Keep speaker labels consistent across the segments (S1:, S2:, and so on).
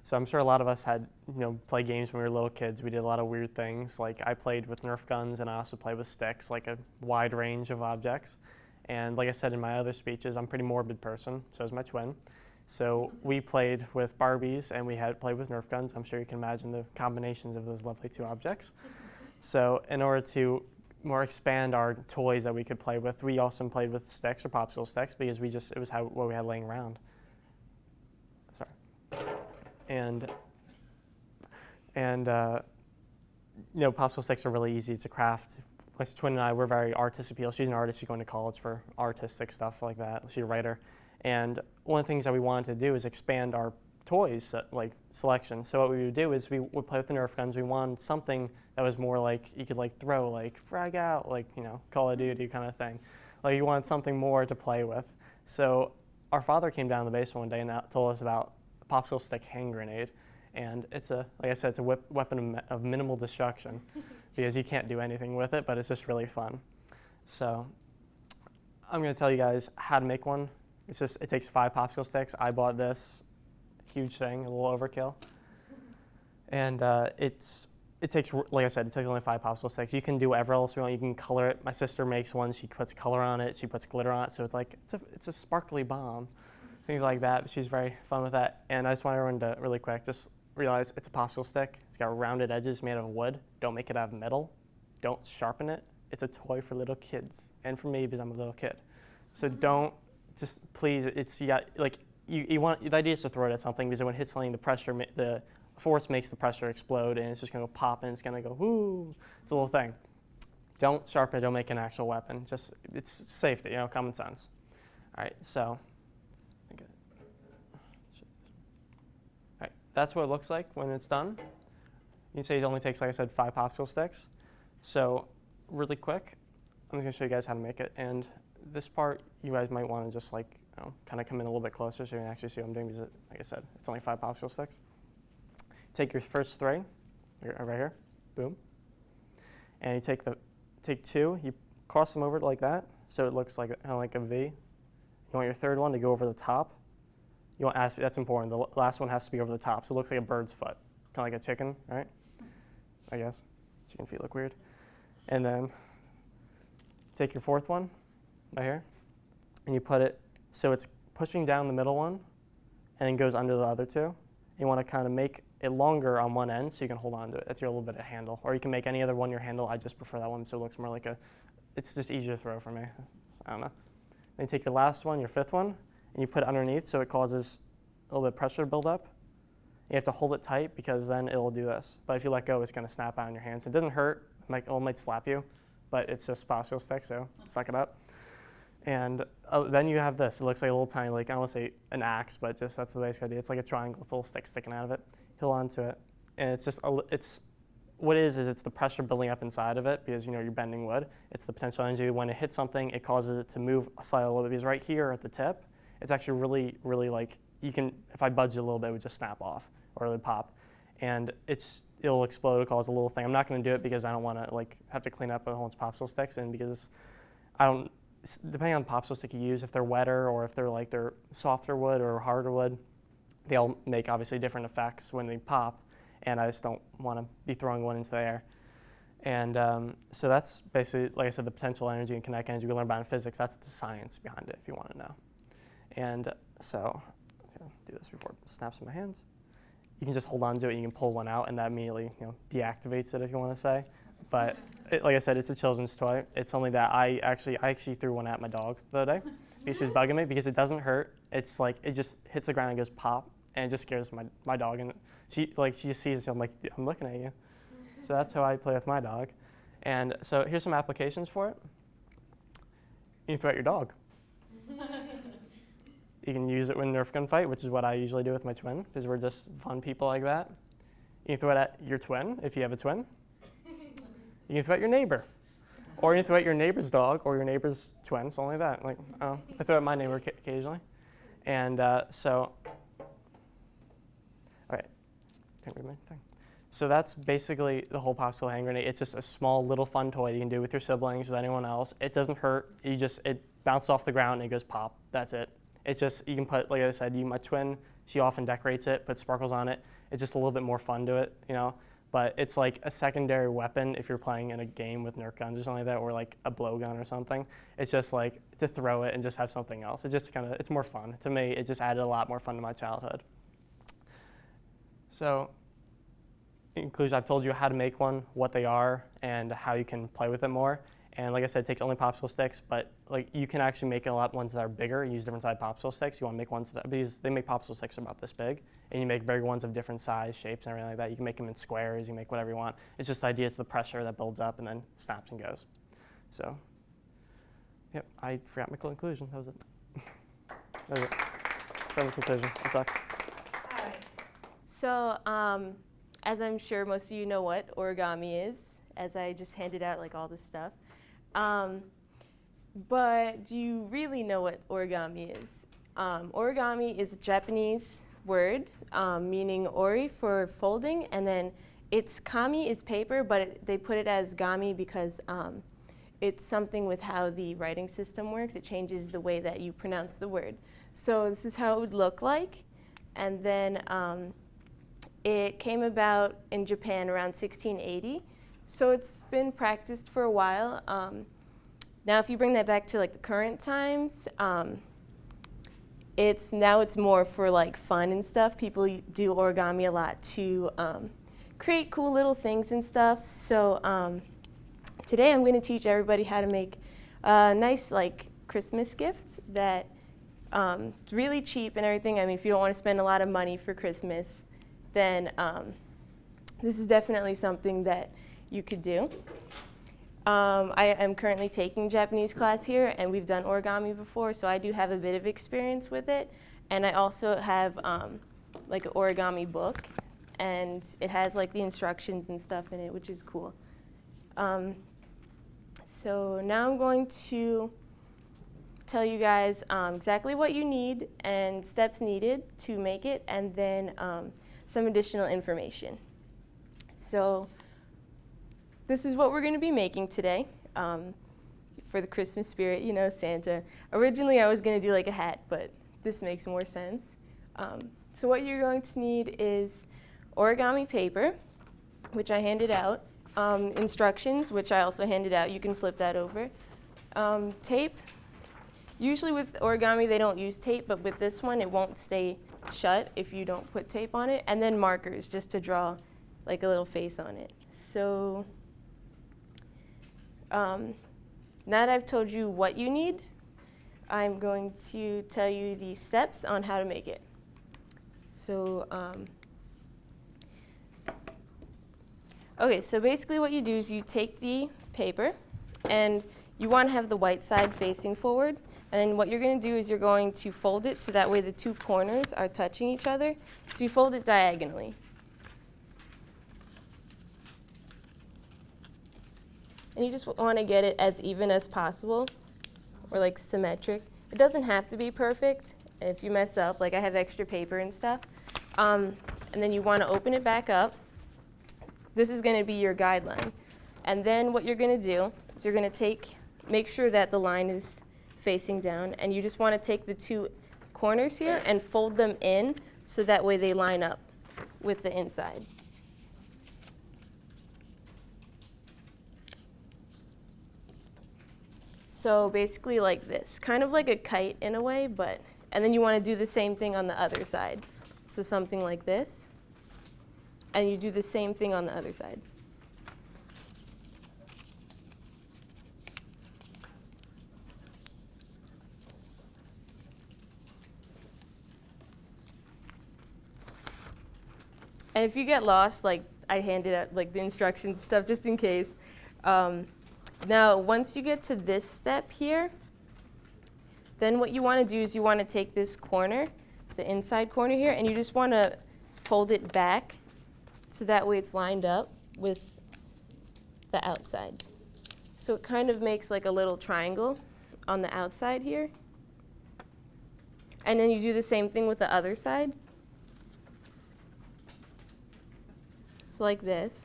S1: So I'm sure a lot of us had, play games when we were little kids. We did a lot of weird things. Like I played with Nerf guns and I also played with sticks, like a wide range of objects. And like I said in my other speeches, I'm a pretty morbid person, so is my twin. So we played with Barbies and we had played with Nerf guns. I'm sure you can imagine the combinations of those lovely two objects. So in order to more expand our toys that we could play with, we also played with sticks or popsicle sticks because it was what we had laying around. Sorry. And popsicle sticks are really easy to craft. My twin and I, we're very artistic people. She's an artist. She's going to college for artistic stuff like that. She's a writer. And one of the things that we wanted to do is expand our toys selection. So what we would do is we would play with the Nerf guns. We wanted something that was more like you could throw, like frag out, Call of Duty kind of thing. Like you wanted something more to play with. So our father came down to the basement one day and told us about a popsicle stick hand grenade. And it's like I said, it's a weapon of minimal destruction because you can't do anything with it, but it's just really fun. So I'm going to tell you guys how to make one. It takes 5 popsicle sticks. I bought this huge thing, a little overkill. And it takes, like I said, it takes only 5 popsicle sticks. You can do whatever else you want. You can color it. My sister makes one. She puts color on it. She puts glitter on it. So it's a sparkly bomb, things like that. She's very fun with that. And I just want everyone to really quick just realize it's a popsicle stick. It's got rounded edges made of wood. Don't make it out of metal. Don't sharpen it. It's a toy for little kids and for me because I'm a little kid. So don't just please. You want the idea is to throw it at something because when it hits something, the force makes the pressure explode and it's just going to pop and it's going to go whoo. It's a little thing. Don't sharpen it. Don't make an actual weapon. It's safety. Common sense. All right. So. That's what it looks like when it's done. You can say it only takes, like I said, 5 popsicle sticks. So really quick, I'm going to show you guys how to make it. And this part, you guys might want to just kind of come in a little bit closer so you can actually see what I'm doing because, like I said, it's only 5 popsicle sticks. Take your first 3, right here, boom. And you take 2, you cross them over like that so it looks like a V. You want your third one to go over the top. That's important. The last one has to be over the top, so it looks like a bird's foot, kind of like a chicken, right? I guess. Chicken feet look weird. And then take your 4th one, right here, and you put it so it's pushing down the middle one, and then goes under the other 2. You want to kind of make it longer on one end so you can hold on to it. That's your little bit of handle. Or you can make any other one your handle. I just prefer that one so it looks more like it's just easier to throw for me. I don't know. Then you take your last one, your 5th one, and you put it underneath so it causes a little bit of pressure to build up. You have to hold it tight because then it'll do this. But if you let go, it's going to snap out in your hands. It doesn't hurt. It might slap you, but it's just popsicle stick, so suck it up. And then you have this. It looks like a little tiny, I don't want to say an axe, but just that's the basic idea. It's like a triangle with a little stick sticking out of it. Hold on to it. And it's the pressure building up inside of it because you're bending wood. It's the potential energy. When it hits something, it causes it to move slightly a little bit because right here at the tip, it's actually really, really if I budge it a little bit, it would just snap off or it would pop. And it'll explode, it'll cause a little thing. I'm not going to do it because I don't want to have to clean up a whole bunch of popsicle sticks and because depending on the popsicle stick you use, if they're wetter or if they're softer wood or harder wood, they'll make obviously different effects when they pop. And I just don't want to be throwing one into the air. And so that's basically, like I said, the potential energy and kinetic energy we learn about in physics. That's the science behind it if you want to know. And so I'm going to do this before it snaps in my hands. You can just hold on to it. You can pull one out, and that immediately deactivates it, if you want to say. But like I said, it's a children's toy. It's something that I actually threw one at my dog the other day because she was bugging me because it doesn't hurt. It's like it just hits the ground and goes pop, and it just scares my dog. And she just sees it. I'm like, I'm looking at you. So that's how I play with my dog. And so here's some applications for it. You can throw at your dog. You can use it when Nerf gun fight, which is what I usually do with my twin, because we're just fun people like that. You can throw it at your twin, if you have a twin. You can throw it at your neighbor. Or you can throw it at your neighbor's dog or your neighbor's twin, so only that. I throw it at my neighbor occasionally. And all right, can't read my thing. So that's basically the whole popsicle hand grenade. It's just a small little fun toy you can do with your siblings, with anyone else. It doesn't hurt. It bounces off the ground and it goes pop. That's it. It's just, you can put, like I said, my twin She often decorates it, puts sparkles on it. It's just a little bit more fun to it, you know. But it's like a secondary weapon if you're playing in a game with Nerf guns or something like that, or like a blowgun or something. It's just like to throw it and just have something else. It just it's more fun. To me, it just added a lot more fun to my childhood. So in conclusion, I've told you how to make one, what they are, and how you can play with it more. And like I said, it takes only popsicle sticks, but like you can actually make a lot ones that are bigger. You use different size popsicle sticks. You want to make ones that, because they make popsicle sticks about this big, and you make bigger ones of different size, shapes, and everything like that. You can make them in squares. You can make whatever you want. It's just the idea. It's the pressure that builds up and then snaps and goes. So, yep, I forgot my conclusion. That was it. That was it. From the conclusion. I suck.
S2: All right. So, as I'm sure most of you know what origami is, as I just handed out like all this stuff. But do you really know what origami is? Origami is a Japanese word meaning ori for folding, and then it's kami is paper, but they put it as gami because it's something with how the writing system works. It changes the way that you pronounce the word. So this is how it would look like, and then it came about in Japan around 1680. So it's been practiced for a while. Now, if you bring that back to like the current times, it's more for like fun and stuff. People do origami a lot to create cool little things and stuff. So today I'm going to teach everybody how to make a nice like Christmas gift that it's really cheap and everything. I mean, if you don't want to spend a lot of money for Christmas, then this is definitely something that you could do. I am currently taking Japanese class here, and we've done origami before, so I do have a bit of experience with it. And I also have like an origami book, and it has like the instructions and stuff in it, which is cool. So now I'm going to tell you guys exactly what you need and steps needed to make it, and then some additional information. So this is what we're going to be making today for the Christmas spirit, you know, Santa. Originally, I was going to do like a hat, but this makes more sense. So what you're going to need is origami paper, which I handed out, instructions, which I also handed out. You can flip that over. Tape. Usually with origami, they don't use tape, but with this one, it won't stay shut if you don't put tape on it. And then markers, just to draw like a little face on it. So now that I've told you what you need, I'm going to tell you the steps on how to make it. So, okay, so basically what you do is you take the paper, and you want to have the white side facing forward. And then what you're going to do is you're going to fold it so that way the two corners are touching each other. So you fold it diagonally. And you just want to get it as even as possible, or like symmetric. It doesn't have to be perfect. If you mess up, like I have extra paper and stuff. And then you want to open it back up. This is going to be your guideline. And then what you're going to do is you're going to make sure that the line is facing down, and you just want to take the two corners here and fold them in so that way they line up with the inside. So basically like this, kind of like a kite in a way, and then you want to do the same thing on the other side. So something like this, and you do the same thing on the other side. And if you get lost, like I handed out like the instructions stuff just in case. Now, once you get to this step here, then what you want to do is you want to take this corner, the inside corner here, and you just want to fold it back so that way it's lined up with the outside. So it kind of makes like a little triangle on the outside here. And then you do the same thing with the other side. So like this.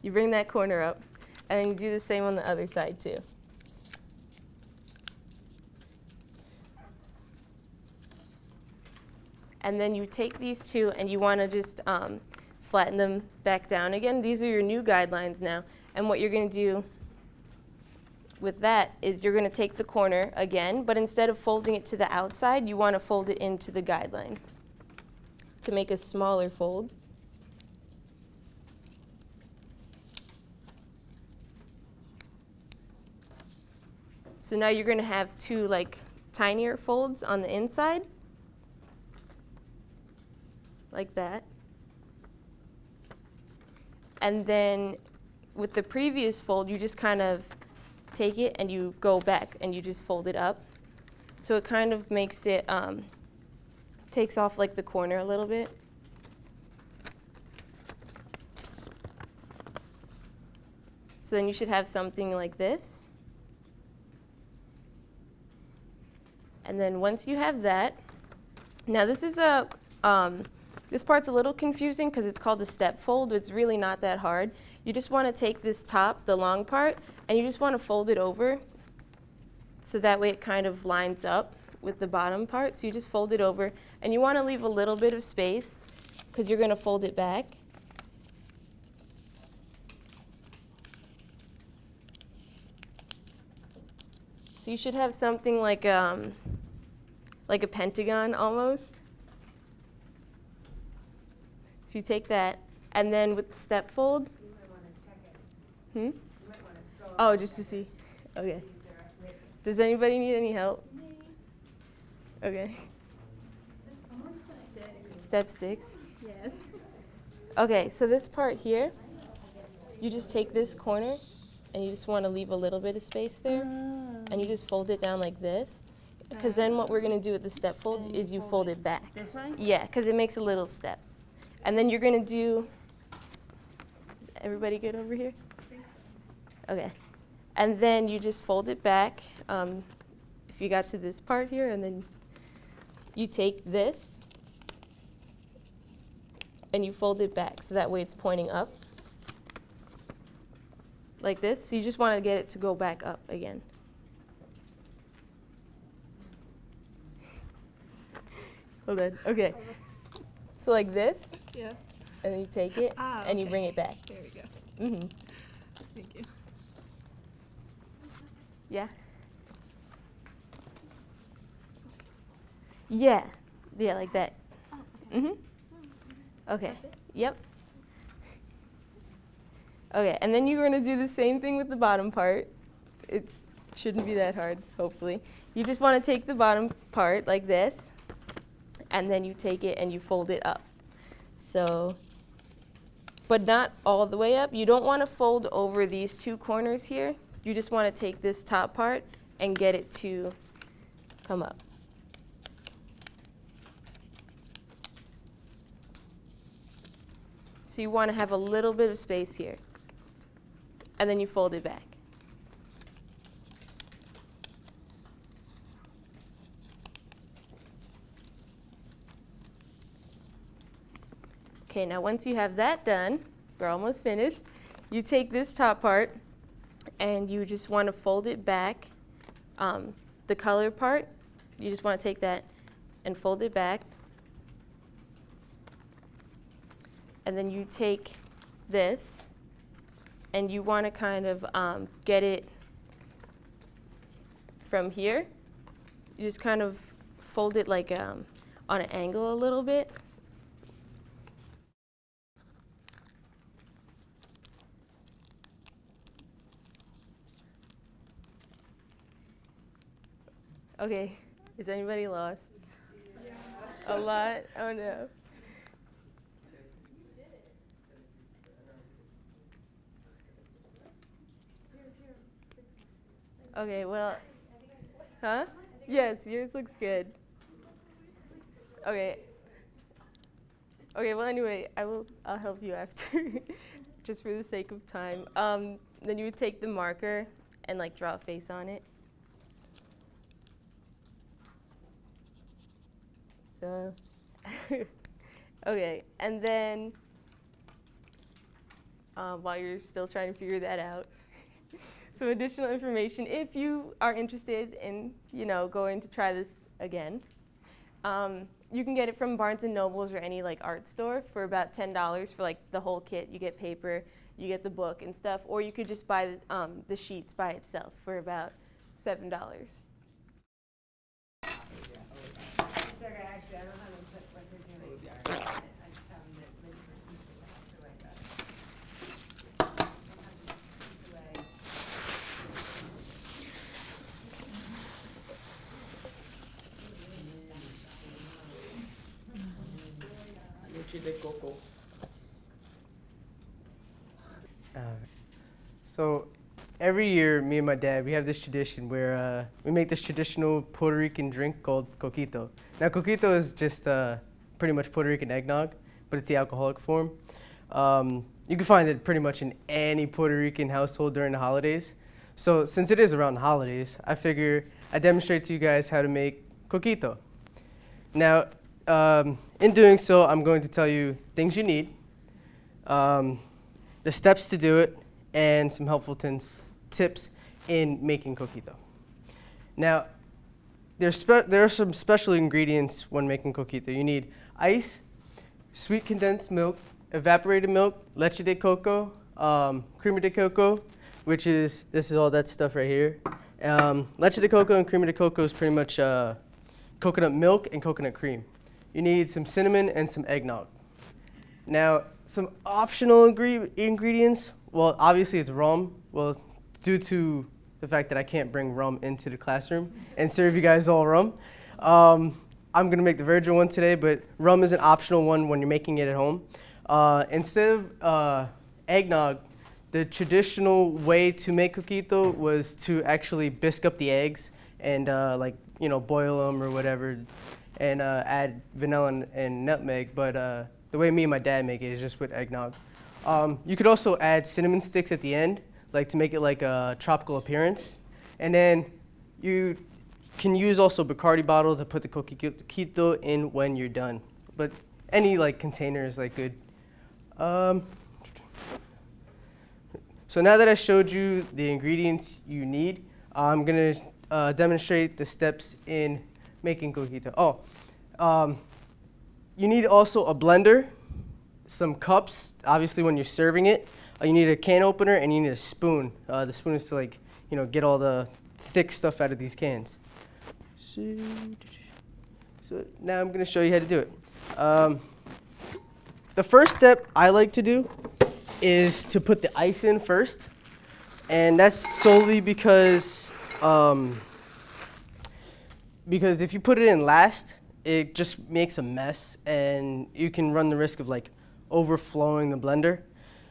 S2: You bring that corner up, and then you do the same on the other side too. And then you take these two and you want to just flatten them back down again. These are your new guidelines now. And what you're going to do with that is you're going to take the corner again, but instead of folding it to the outside, you want to fold it into the guideline to make a smaller fold. So now you're going to have two like tinier folds on the inside, like that. And then with the previous fold, you just kind of take it and you go back and you just fold it up. So it kind of makes it, takes off like the corner a little bit. So then you should have something like this. And then once you have that, now this is this part's a little confusing because it's called a step fold. It's really not that hard. You just want to take this top, the long part, and you just want to fold it over so that way it kind of lines up with the bottom part. So you just fold it over, and you want to leave a little bit of space because you're going to fold it back. So you should have something like a pentagon almost. So you take that, and then with the step fold.
S3: You might want to check it.
S2: Hmm?
S3: You might want to scroll.
S2: Oh, just to see. Okay. Does anybody need any help? Okay. Step 6.
S3: Yes.
S2: Okay, so this part here, you just take this corner, and you just want to leave a little bit of space there, and you just fold it down like this. Because then what we're going to do with the step fold is you fold it back.
S3: This one?
S2: Yeah, because it makes a little step. And then you're going to do, everybody good over here? Okay. And then you just fold it back if you got to this part here, and then you take this and you fold it back so that way it's pointing up like this. So you just want to get it to go back up again. Hold on. Okay. So like this,
S3: Yeah.
S2: and then you take it and you
S3: okay.
S2: bring it back.
S3: There we go.
S2: Mm-hmm.
S3: Thank you.
S2: Yeah. Yeah. Yeah, like that. Mhm. Okay. Yep. Okay, and then you're going to do the same thing with the bottom part. It shouldn't be that hard, hopefully. You just want to take the bottom part like this, and then you take it and you fold it up. So, but not all the way up. You don't want to fold over these two corners here. You just want to take this top part and get it to come up. So you want to have a little bit of space here. And then you fold it back. Okay, now once you have that done, we're almost finished. You take this top part and you just want to fold it back. The color part, you just want to take that and fold it back. And then you take this and you want to kind of get it from here. You just kind of fold it like on an angle a little bit. Okay, is anybody lost? Yeah. A lot? Oh no. Okay, well, huh? Yes, yours looks good. Okay. Okay, well anyway, I'll help you after, just for the sake of time. Then you would take the marker and like draw a face on it. So, okay, and then while you're still trying to figure that out, some additional information if you are interested in, going to try this again. you can get it from Barnes and Nobles or any like art store for about $10 for like the whole kit. You get paper, you get the book and stuff, or you could just buy the sheets by itself for about $7.
S3: Sorry, actually, I don't have them put what his name is. I just have them that makes this usually after like that. Sometimes it's away.
S4: Leche de coco.
S5: So every year, me and my dad, we have this tradition where we make this traditional Puerto Rican drink called coquito. Now, coquito is just pretty much Puerto Rican eggnog, but it's the alcoholic form. You can find it pretty much in any Puerto Rican household during the holidays. So since it is around the holidays, I figure I'd demonstrate to you guys how to make coquito. Now, in doing so, I'm going to tell you things you need, the steps to do it, and some helpful tips in making coquito. Now, there are some special ingredients when making coquito. You need ice, sweet condensed milk, evaporated milk, leche de coco, crema de coco, this is all that stuff right here. Leche de coco and crema de coco is pretty much coconut milk and coconut cream. You need some cinnamon and some eggnog. Now, some optional ingredients, well, obviously it's rum. Well, due to the fact that I can't bring rum into the classroom and serve you guys all rum, I'm gonna make the virgin one today, but rum is an optional one when you're making it at home. Instead of eggnog, the traditional way to make coquito was to actually bisque up the eggs and boil them or whatever, and add vanilla and nutmeg. But the way me and my dad make it is just with eggnog. You could also add cinnamon sticks at the end, like to make it like a tropical appearance. And then you can use also Bacardi bottle to put the coquito in when you're done. But any like container is like good. So now that I showed you the ingredients you need, I'm gonna demonstrate the steps in making coquito. You need also a blender, some cups, obviously when you're serving it. You need a can opener and you need a spoon. The spoon is to get all the thick stuff out of these cans. So now I'm gonna show you how to do it. The first step I like to do is to put the ice in first. And that's solely because if you put it in last, it just makes a mess and you can run the risk of overflowing the blender.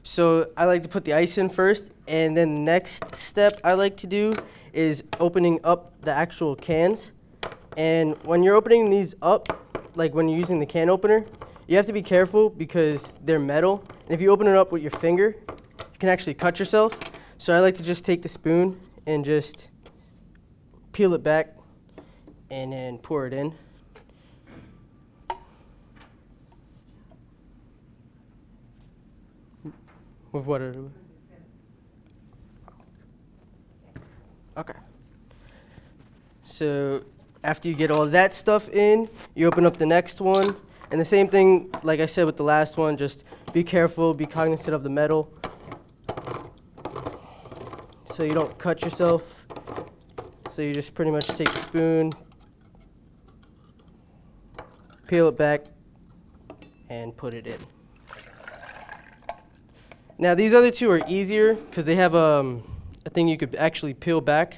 S5: So I like to put the ice in first, and then the next step I like to do is opening up the actual cans. And when you're opening these up, like when you're using the can opener, you have to be careful because they're metal. And if you open it up with your finger, you can actually cut yourself. So I like to just take the spoon and just peel it back and then pour it in. With what? Okay. So after you get all that stuff in, you open up the next one. And the same thing, like I said with the last one, just be careful, be cognizant of the metal so you don't cut yourself. So you just pretty much take the spoon, peel it back, and put it in. Now these other two are easier because they have a thing you could actually peel back.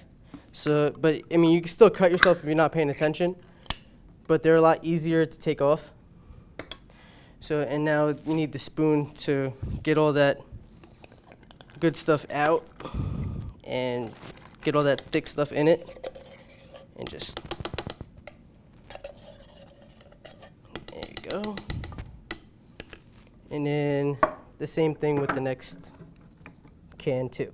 S5: So, but I mean, you can still cut yourself if you're not paying attention, but they're a lot easier to take off. So, and now you need the spoon to get all that good stuff out and get all that thick stuff in it, and just, there you go. And then the same thing with the next can too.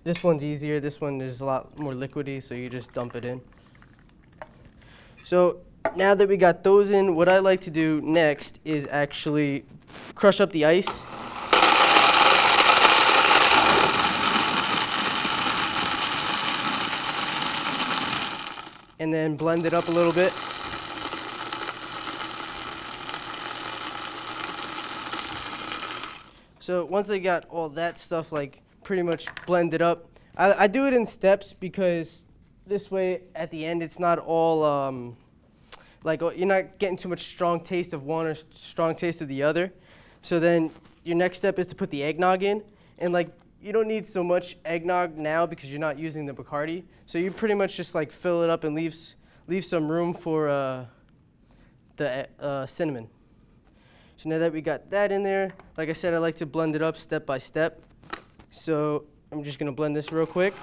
S5: This one's easier. This one is a lot more liquidy, so you just dump it in. So now that we got those in, what I like to do next is actually crush up the ice. and then blend it up a little bit. So once I got all that stuff like pretty much blended up, I do it in steps because this way at the end it's not all like you're not getting too much strong taste of one or strong taste of the other. So then your next step is to put the eggnog in, and like you don't need so much eggnog now because you're not using the Bacardi. So you pretty much just like fill it up and leave some room for the cinnamon. So now that we got that in there, like I said, I like to blend it up step by step. So I'm just gonna blend this real quick.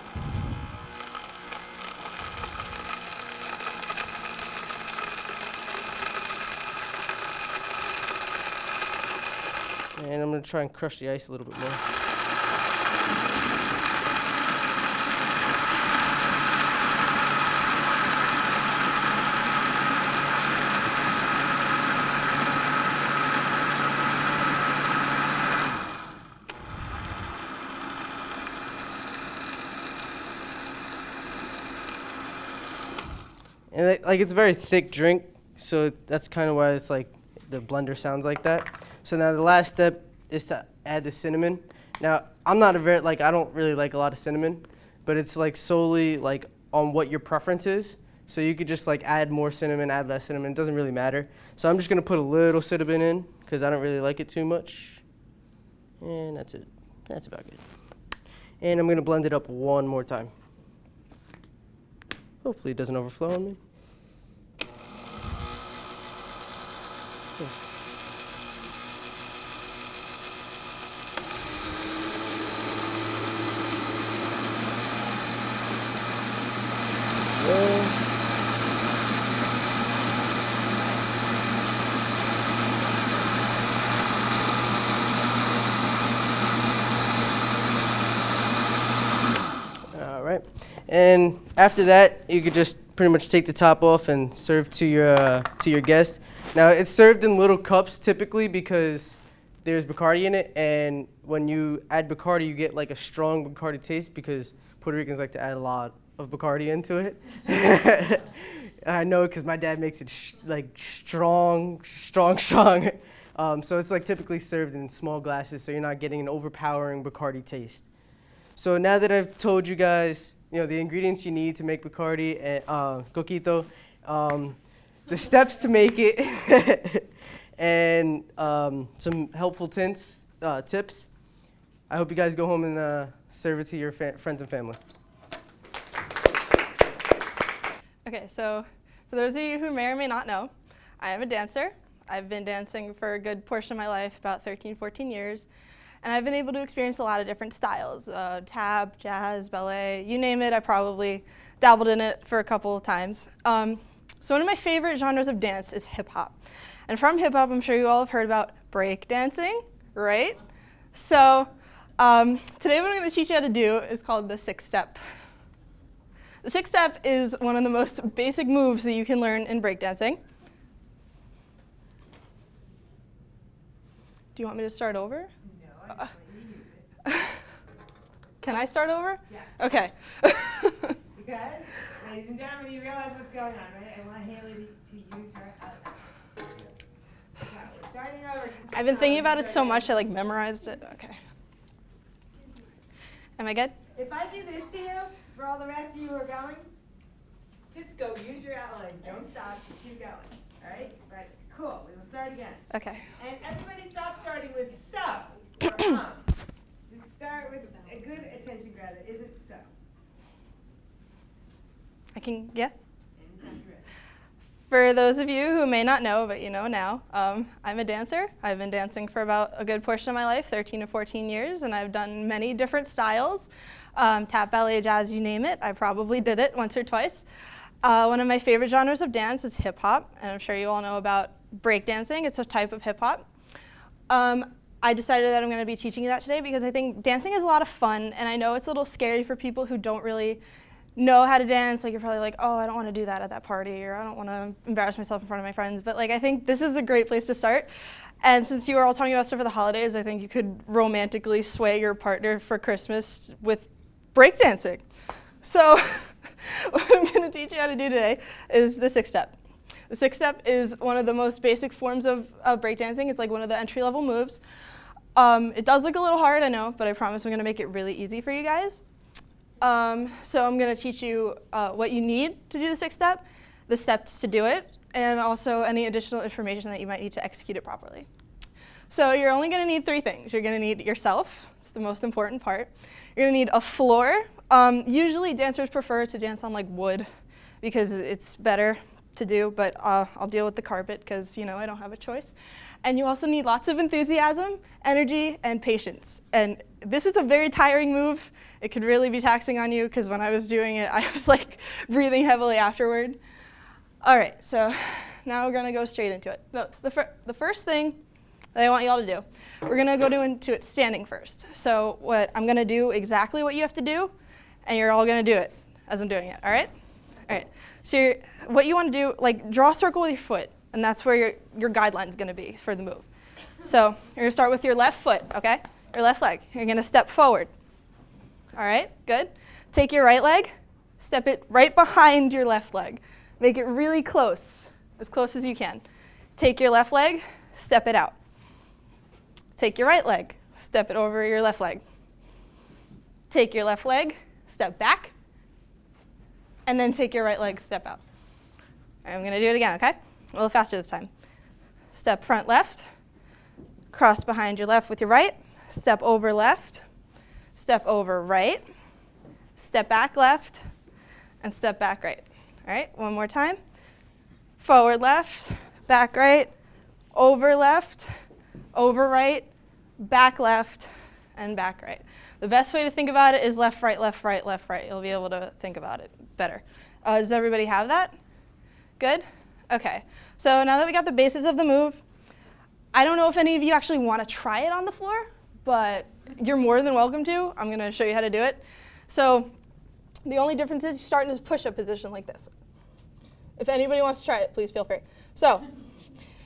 S5: And I'm gonna try and crush the ice a little bit more. And like it's a very thick drink, so that's kind of why it's like the blender sounds like that. So now the last step is to add the cinnamon. Now I'm not I don't really like a lot of cinnamon, but it's like solely like on what your preference is. So you could just like add more cinnamon, add less cinnamon. It doesn't really matter. So I'm just gonna put a little cinnamon in because I don't really like it too much. And that's it. That's about good. And I'm gonna blend it up one more time. Hopefully it doesn't overflow on me. All right, and after that, you could just pretty much take the top off and serve to your guest. Now it's served in little cups typically because there's Bacardi in it, and when you add Bacardi, you get like a strong Bacardi taste because Puerto Ricans like to add a lot of Bacardi into it. I know because my dad makes it strong. So it's like typically served in small glasses, so you're not getting an overpowering Bacardi taste. So now that I've told you guys, the ingredients you need to make Bacardi and coquito, the steps to make it, and some helpful tips, I hope you guys go home and serve it to your friends and family.
S6: Okay, so for those of you who may or may not know, I am a dancer. I've been dancing for a good portion of my life, about 13, 14 years. And I've been able to experience a lot of different styles, tap, jazz, ballet, you name it, I probably dabbled in it for a couple of times. So one of my favorite genres of dance is hip hop. And from hip hop, I'm sure you all have heard about break dancing, right? So today what I'm gonna teach you how to do is called the 6-step. The 6-step is one of the most basic moves that you can learn in breakdancing. Do you want me to start over?
S3: No, I just want you to use it.
S6: Can I start over?
S3: Yes.
S6: Okay.
S3: Because, ladies and gentlemen, you realize what's going on, right? I want Haley to use her outline. Okay, we're starting over.
S6: I've been thinking about it so much I memorized it. Okay. Am I good?
S3: If I do this to you, for all the rest of you who are going, just go use your outline. Don't stop. Just keep going. All right? Right. Cool. We will start again.
S6: Okay.
S3: And everybody stop starting with so or Just start with a good attention grabber. Is it so?
S6: Yeah?
S3: Anytime you're ready.
S6: For those of you who may not know, but you know now, I'm a dancer. I've been dancing for about a good portion of my life, 13 to 14 years, and I've done many different styles. Tap, ballet, jazz, you name it. I probably did it once or twice. One of my favorite genres of dance is hip hop, and I'm sure you all know about breakdancing. It's a type of hip hop. I decided that I'm going to be teaching you that today because I think dancing is a lot of fun, and I know it's a little scary for people who don't really know how to dance. Like, you're probably like, oh, I don't want to do that at that party, or I don't want to embarrass myself in front of my friends. But I think this is a great place to start. And since you were all talking about stuff for the holidays, I think you could romantically sway your partner for Christmas with breakdancing. So What I'm going to teach you how to do today is the 6-step. The 6-step is one of the most basic forms of breakdancing. It's like one of the entry-level moves. It does look a little hard, I know, but I promise I'm going to make it really easy for you guys. So I'm going to teach you what you need to do the 6-step, the steps to do it, and also any additional information that you might need to execute it properly. So you're only going to need 3 things. You're going to need yourself. It's the most important part. You're going to need a floor. Usually dancers prefer to dance on like wood because it's better to do, but I'll deal with the carpet because, you know, I don't have a choice. And you also need lots of enthusiasm, energy, and patience. And this is a very tiring move. It could really be taxing on you because when I was doing it, I was like breathing heavily afterward. All right, so now we're going to go straight into it. No, the first thing that I want you all to do, we're going to go into it standing first. So what I'm going to do exactly what you have to do, and you're all going to do it as I'm doing it, all right? All right, so what you want to do, like draw a circle with your foot, and that's where your guideline's going to be for the move. So you're going to start with your left foot, okay? Your left leg. You're going to step forward. All right, good. Take your right leg, step it right behind your left leg. Make it really close as you can. Take your left leg, step it out. Take your right leg, step it over your left leg. Take your left leg, step back, and then take your right leg, step out. All right, I'm going to do it again, okay? A little faster this time. Step front left, cross behind your left with your right, step over left, step over right, step back left, and step back right. All right, one more time. Forward left, back right, over left, over right, back left, and back right. The best way to think about it is left, right, left, right, left, right. You'll be able to think about it better. Does everybody have that? Good? Okay. So now that we got the basis of the move, I don't know if any of you actually want to try it on the floor, but you're more than welcome to. I'm going to show you how to do it. So the only difference is you start in this push-up position like this. If anybody wants to try it, please feel free. So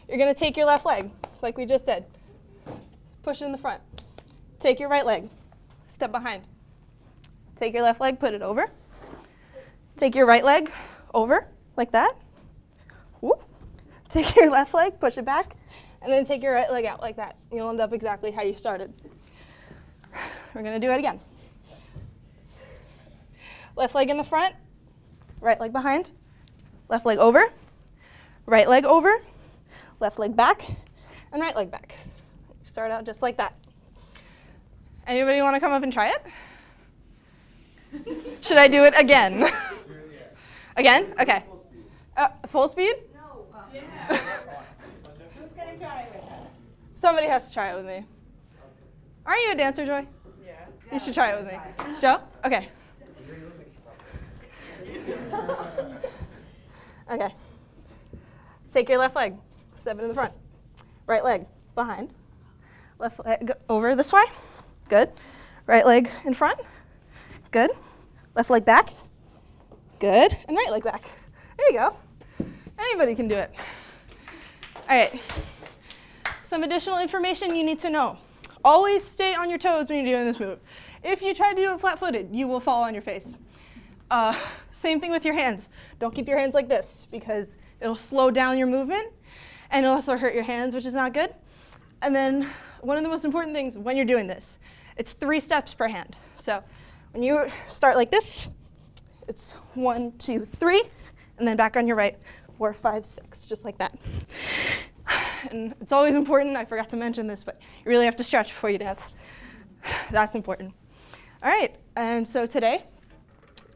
S6: you're going to take your left leg, like we just did. Push it in the front. Take your right leg, step behind. Take your left leg, put it over. Take your right leg over, like that. Whoop. Take your left leg, push it back, and then take your right leg out like that. You'll end up exactly how you started. We're going to do it again. Left leg in the front, right leg behind, left leg over, right leg over, left leg back, and right leg back. Start out just like that. Anybody want to come up and try it? Should I do it again? Again? Okay. Full speed?
S3: No. Yeah. Who's going to try it with us?
S6: Somebody has to try it with me. Aren't you a dancer, Joy?
S3: Yeah.
S6: You should try it with me. Joe? Okay. Okay. Take your left leg, step it in the front. Right leg behind. Left leg over this way. Good. Right leg in front. Good. Left leg back. Good. And right leg back. There you go. Anybody can do it. All right. Some additional information you need to know. Always stay on your toes when you're doing this move. If you try to do it flat-footed, you will fall on your face. Same thing with your hands. Don't keep your hands like this because it'll slow down your movement and it'll also hurt your hands, which is not good. And then one of the most important things when you're doing this, it's 3 steps per hand. So when you start like this, it's 1, 2, 3, and then back on your right, 4, 5, 6, just like that. And it's always important, I forgot to mention this, but you really have to stretch before you dance. That's important. All right, and so today,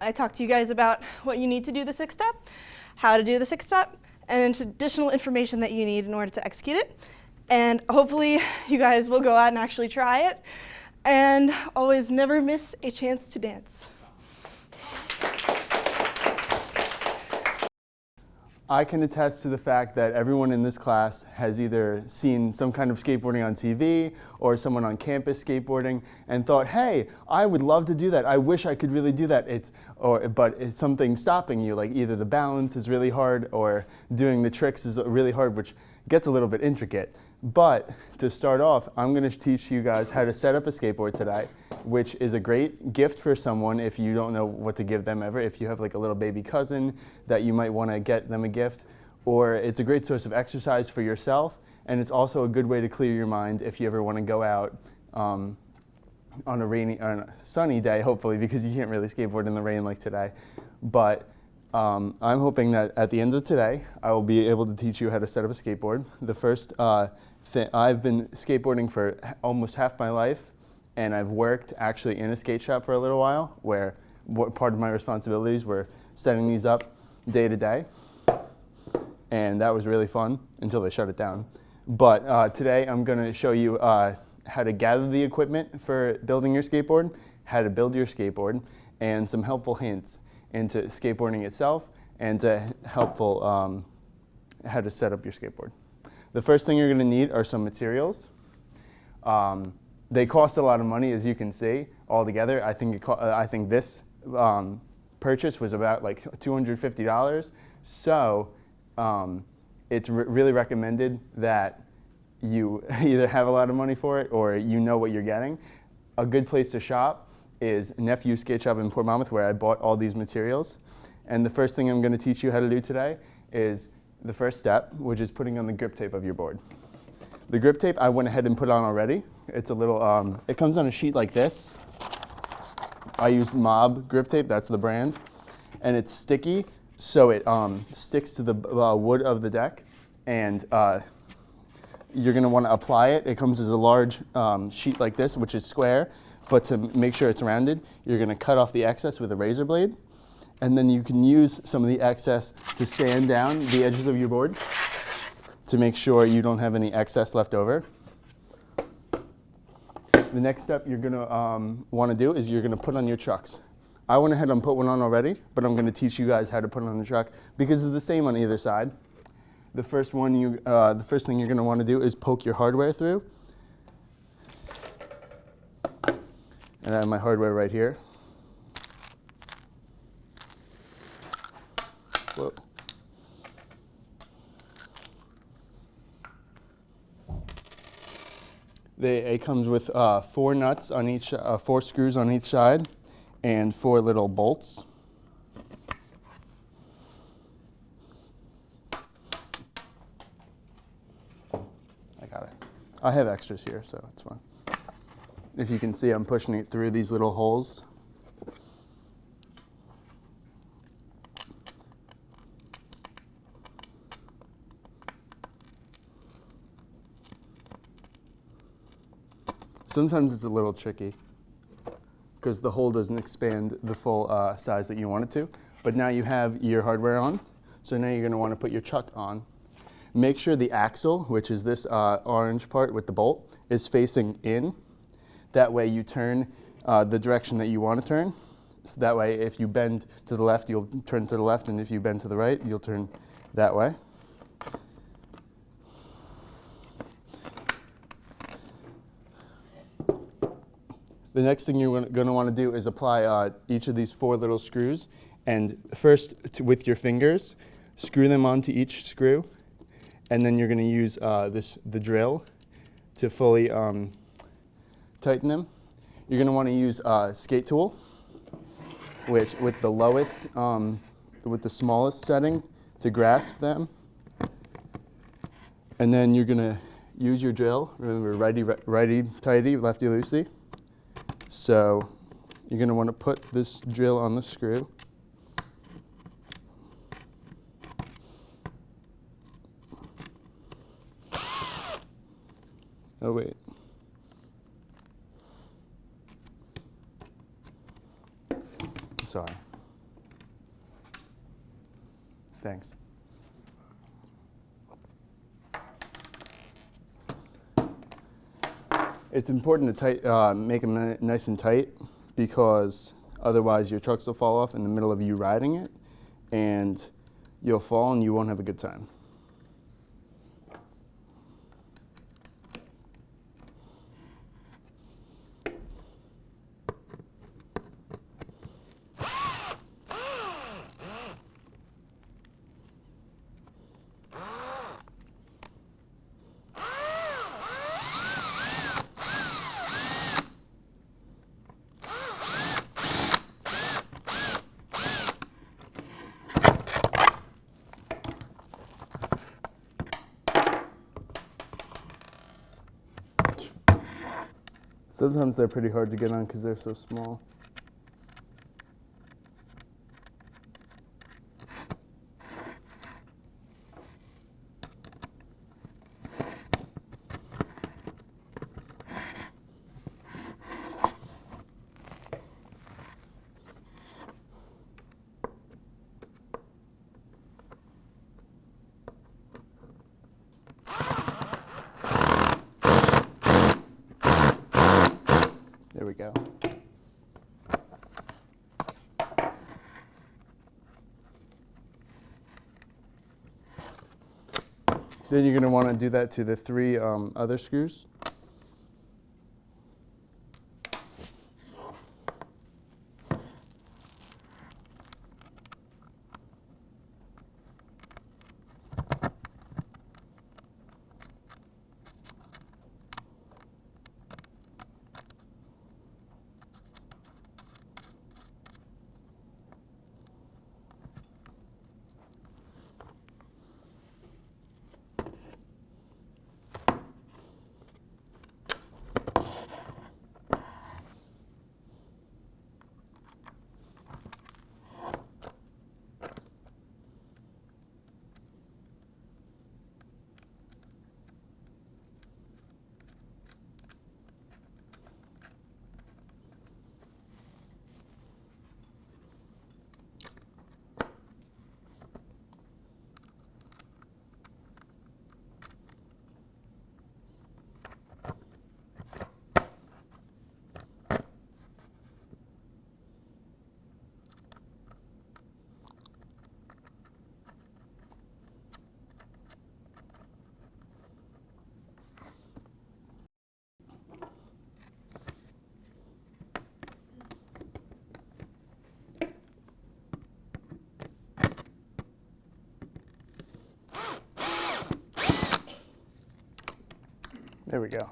S6: I talked to you guys about what you need to do the 6-step, how to do the 6-step, and additional information that you need in order to execute it. And hopefully you guys will go out and actually try it. And always never miss a chance to dance.
S7: I can attest to the fact that everyone in this class has either seen some kind of skateboarding on TV or someone on campus skateboarding and thought, hey, I would love to do that. I wish I could really do that. But it's something stopping you, like either the balance is really hard or doing the tricks is really hard, which gets a little bit intricate. But to start off, I'm going to teach you guys how to set up a skateboard today which is a great gift for someone if you don't know what to give them ever. If you have like a little baby cousin that you might want to get them a gift, or it's a great source of exercise for yourself, and it's also a good way to clear your mind if you ever want to go out on a sunny day, hopefully, because you can't really skateboard in the rain like today. But I'm hoping that at the end of today, I will be able to teach you how to set up a skateboard. The first I've been skateboarding for almost half my life, and I've worked actually in a skate shop for a little while, where part of my responsibilities were setting these up day to day. And that was really fun until they shut it down. But today I'm going to show you how to gather the equipment for building your skateboard, how to build your skateboard, and some helpful hints into skateboarding itself, and helpful how to set up your skateboard. The first thing you're going to need are some materials. They cost a lot of money, as you can see, altogether. I think this purchase was about like $250. So it's really recommended that you either have a lot of money for it or you know what you're getting. A good place to shop is Nephew Skate Shop in Port Monmouth, where I bought all these materials. And the first thing I'm going to teach you how to do today is the first step, which is putting on the grip tape of your board. The grip tape I went ahead and put on already. It's a little, it comes on a sheet like this. I used Mob grip tape, that's the brand. And it's sticky, so it sticks to the wood of the deck. And you're going to want to apply it. It comes as a large sheet like this, which is square. But to make sure it's rounded, you're going to cut off the excess with a razor blade. And then you can use some of the excess to sand down the edges of your board to make sure you don't have any excess left over. The next step you're going to want to do is you're going to put on your trucks. I went ahead and put one on already, but I'm going to teach you guys how to put it on the truck because it's the same on either side. The first thing you're going to want to do is poke your hardware through. And I have my hardware right here. Whoa. It comes with 4 nuts on each, 4 screws on each side, and 4 little bolts. I got it. I have extras here, so it's fine. If you can see, I'm pushing it through these little holes. Sometimes it's a little tricky because the hole doesn't expand the full size that you want it to. But now you have your hardware on, so now you're going to want to put your chuck on. Make sure the axle, which is this orange part with the bolt, is facing in. That way you turn the direction that you want to turn. So that way if you bend to the left, you'll turn to the left, and if you bend to the right, you'll turn that way. The next thing you're going to want to do is apply each of these 4 little screws. And first, with your fingers, screw them onto each screw. And then you're going to use the drill to fully tighten them. You're going to want to use a skate tool, which with the lowest, with the smallest setting to grasp them. And then you're going to use your drill. Remember, righty tighty, lefty loosey. So you're going to want to put this drill on the screw. Oh, wait. Sorry. Thanks. It's important to make them nice and tight because otherwise your trucks will fall off in the middle of you riding it and you'll fall and you won't have a good time. Sometimes they're pretty hard to get on because they're so small. There we go. Then you're going to want to do that to the 3 other screws. There we go.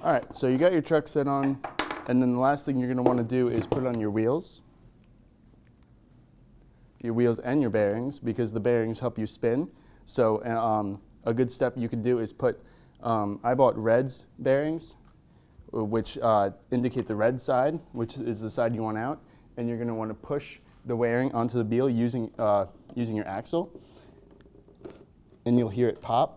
S7: All right, so you got your truck set on, and then the last thing you're going to want to do is put on your wheels and your bearings, because the bearings help you spin. So a good step you can do is put, I bought Red's bearings, which indicate the red side, which is the side you want out, and you're going to want to push the bearing onto the wheel using your axle, and you'll hear it pop.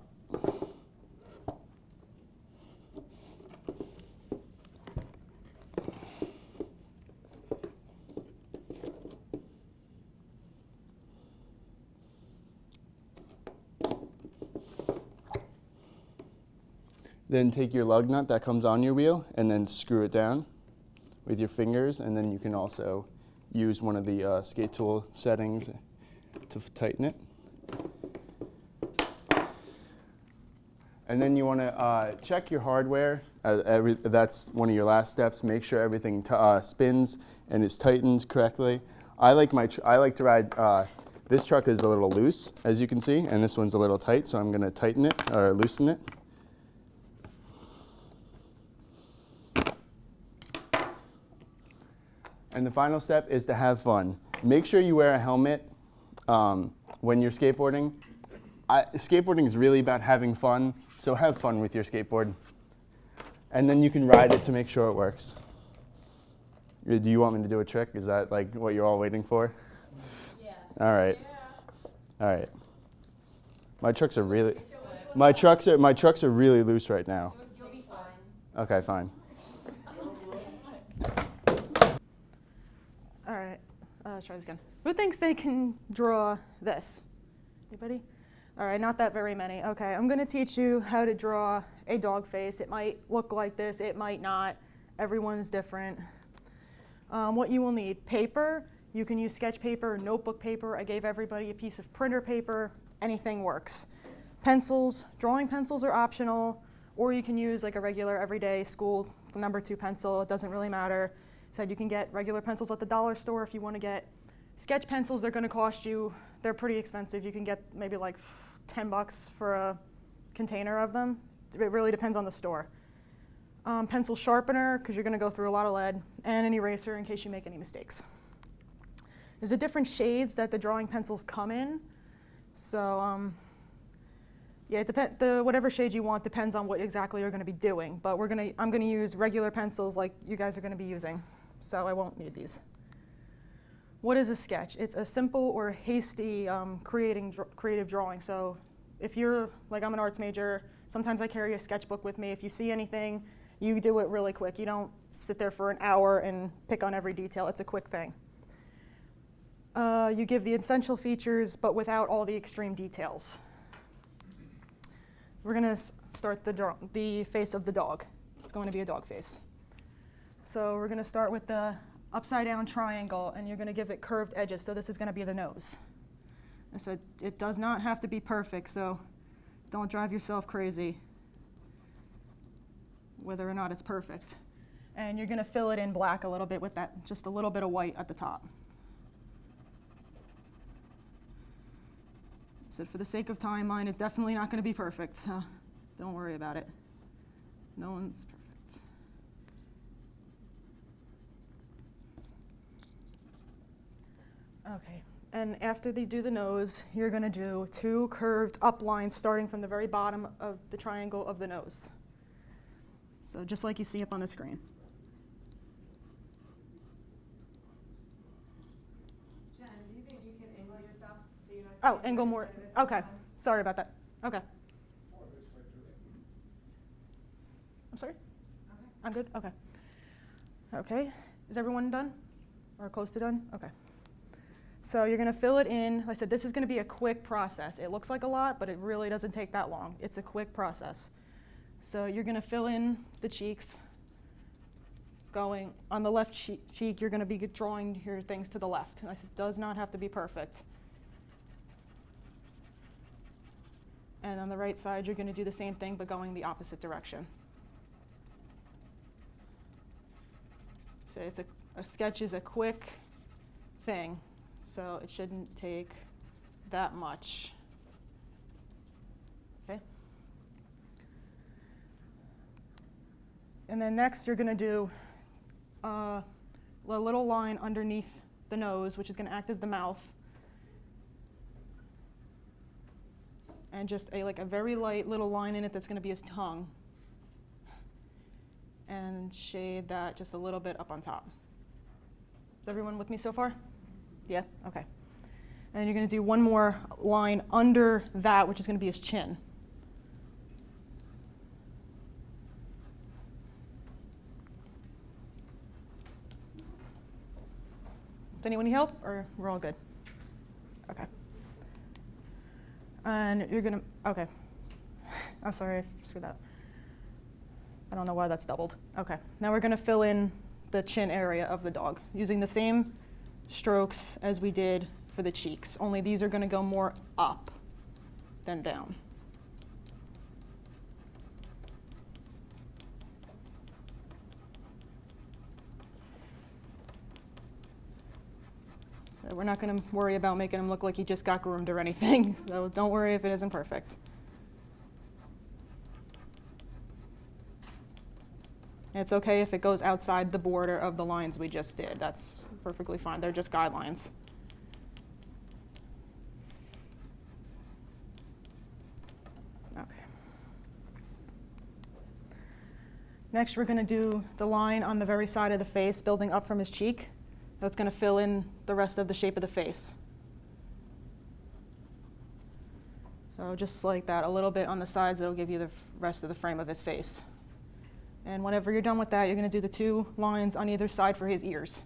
S7: Then take your lug nut that comes on your wheel and then screw it down with your fingers, and then you can also use one of the skate tool settings to tighten it. And then you want to check your hardware. That's one of your last steps. Make sure everything spins and is tightened correctly. I like to ride. This truck is a little loose, as you can see, and this one's a little tight, so I'm going to tighten it or loosen it. And the final step is to have fun. Make sure you wear a helmet when you're skateboarding. Skateboarding is really about having fun, so have fun with your skateboard. And then you can ride it to make sure it works. Do you want me to do a trick? Is that like what you're all waiting for? Yeah. All right. Yeah. All right. My trucks are really loose right now.
S3: You'll be fine.
S7: Okay, fine.
S8: All right, let's try this again. Who thinks they can draw this? Anybody? All right, not that very many. Okay, I'm gonna teach you how to draw a dog face. It might look like this, it might not. Everyone's different. What you will need: paper. You can use sketch paper, notebook paper. I gave everybody a piece of printer paper. Anything works. Pencils, drawing pencils are optional, or you can use like a regular everyday school number 2 pencil. It doesn't really matter. Said you can get regular pencils at the dollar store. If you want to get sketch pencils, they're going to cost you, they're pretty expensive. You can get maybe like $10 for a container of them. It really depends on the store. Pencil sharpener, because you're going to go through a lot of lead, and an eraser in case you make any mistakes. There's a different shades that the drawing pencils come in. So yeah, whatever shade you want depends on what exactly you're going to be doing. But I'm going to use regular pencils like you guys are going to be using, so I won't need these. What is a sketch? It's a simple or hasty creative drawing. So if you're, like I'm an arts major, sometimes I carry a sketchbook with me. If you see anything, you do it really quick. You don't sit there for an hour and pick on every detail. It's a quick thing. You give the essential features, but without all the extreme details. We're going to start the face of the dog. It's going to be a dog face. So we're going to start with the upside down triangle, and you're going to give it curved edges. So this is going to be the nose. I said it does not have to be perfect, so don't drive yourself crazy whether or not it's perfect. And you're going to fill it in black a little bit with that, just a little bit of white at the top. So for the sake of time, mine is definitely not going to be perfect, so don't worry about it. No one's perfect. Okay, and after they do the nose, you're going to do 2 curved up lines starting from the very bottom of the triangle of the nose. So just like you see up on the screen.
S3: Jen, do you think you can angle yourself so you're not
S8: Oh,
S3: seeing
S8: angle
S3: the
S8: more.
S3: side of it?
S8: Okay, sorry about that. Okay. I'm sorry?
S3: Okay.
S8: I'm good? Okay. Okay, is everyone done? Or close to done? Okay. So you're going to fill it in. Like I said, this is going to be a quick process. It looks like a lot, but it really doesn't take that long. It's a quick process. So you're going to fill in the cheeks. Going on the left cheek, you're going to be drawing your things to the left. And I said, it does not have to be perfect. And on the right side, you're going to do the same thing, but going the opposite direction. So it's a sketch is a quick thing, so it shouldn't take that much. Okay. And then next, you're going to do a little line underneath the nose, which is going to act as the mouth. And just like a very light little line in it that's going to be his tongue. And shade that just a little bit up on top. Is everyone with me so far? Yeah? Okay. And you're going to do one more line under that, which is going to be his chin. Does anyone need help, or we're all good? Okay. And you're going to, okay. I'm sorry, I screwed that up. I don't know why that's doubled. Okay, now we're going to fill in the chin area of the dog using the same strokes as we did for the cheeks, only these are going to go more up than down. So we're not going to worry about making him look like he just got groomed or anything, so don't worry if it isn't perfect. It's okay if it goes outside the border of the lines we just did. That's perfectly fine. They're just guidelines. Okay. Next, we're going to do the line on the very side of the face, building up from his cheek. That's going to fill in the rest of the shape of the face. So just like that, a little bit on the sides, that'll give you the rest of the frame of his face. And whenever you're done with that, you're going to do the 2 lines on either side for his ears.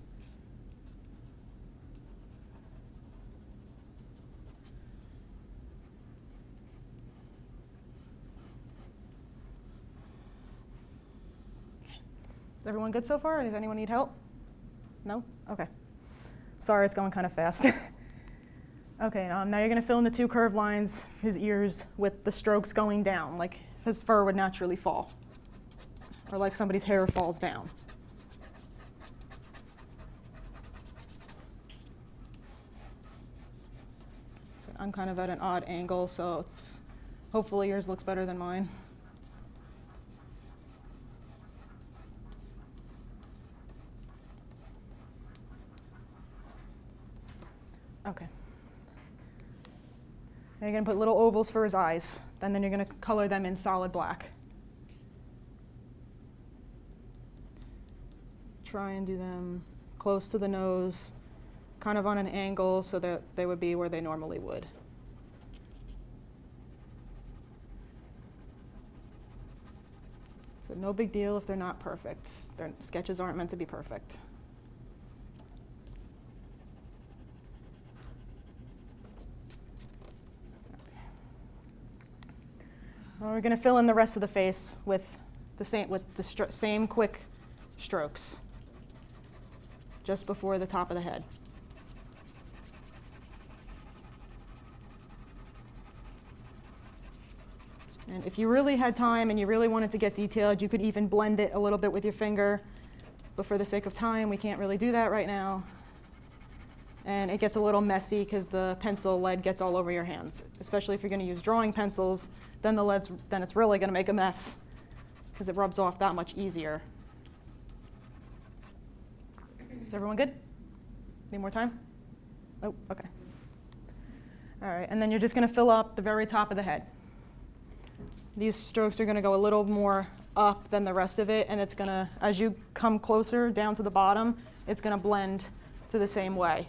S8: Is everyone good so far? Does anyone need help? No? Okay. Sorry, it's going kind of fast. Okay, now you're going to fill in the 2 curved lines, his ears, with the strokes going down, like his fur would naturally fall, or like somebody's hair falls down. So I'm kind of at an odd angle, so hopefully yours looks better than mine. Okay. And you're going to put little ovals for his eyes, and then you're going to color them in solid black. Try and do them close to the nose, kind of on an angle so that they would be where they normally would. So no big deal if they're not perfect. Their sketches aren't meant to be perfect. We're going to fill in the rest of the face with the same quick strokes just before the top of the head. And if you really had time and you really wanted to get detailed, you could even blend it a little bit with your finger. But for the sake of time, we can't really do that right now. And it gets a little messy because the pencil lead gets all over your hands. Especially if you're going to use drawing pencils, then it's really going to make a mess because it rubs off that much easier. Is everyone good? Need more time? Oh, okay. All right, and then you're just going to fill up the very top of the head. These strokes are going to go a little more up than the rest of it, and it's going to, as you come closer down to the bottom, it's going to blend to the same way.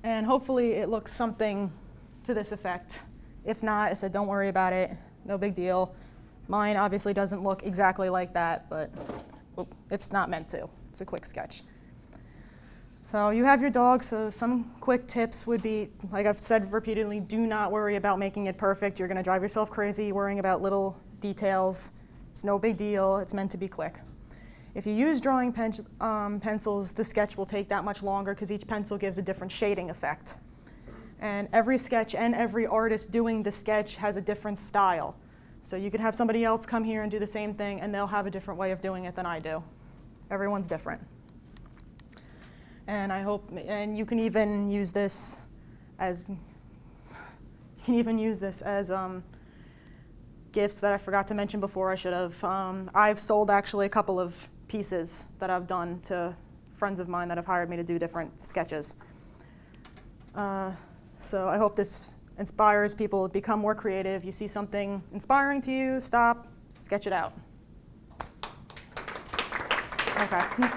S8: And hopefully it looks something to this effect. If not, I said don't worry about it, no big deal. Mine obviously doesn't look exactly like that, but it's not meant to. It's a quick sketch. So you have your dog, so some quick tips would be, like I've said repeatedly, do not worry about making it perfect. You're gonna drive yourself crazy worrying about little details. It's no big deal, it's meant to be quick. If you use drawing pencils, the sketch will take that much longer because each pencil gives a different shading effect. And every sketch and every artist doing the sketch has a different style. So you could have somebody else come here and do the same thing and they'll have a different way of doing it than I do. Everyone's different. And you can even use this as gifts that I forgot to mention before. I should have. I've sold actually a couple of pieces that I've done to friends of mine that have hired me to do different sketches. So I hope this inspires people to become more creative. You see something inspiring to you, stop, sketch it out. Okay.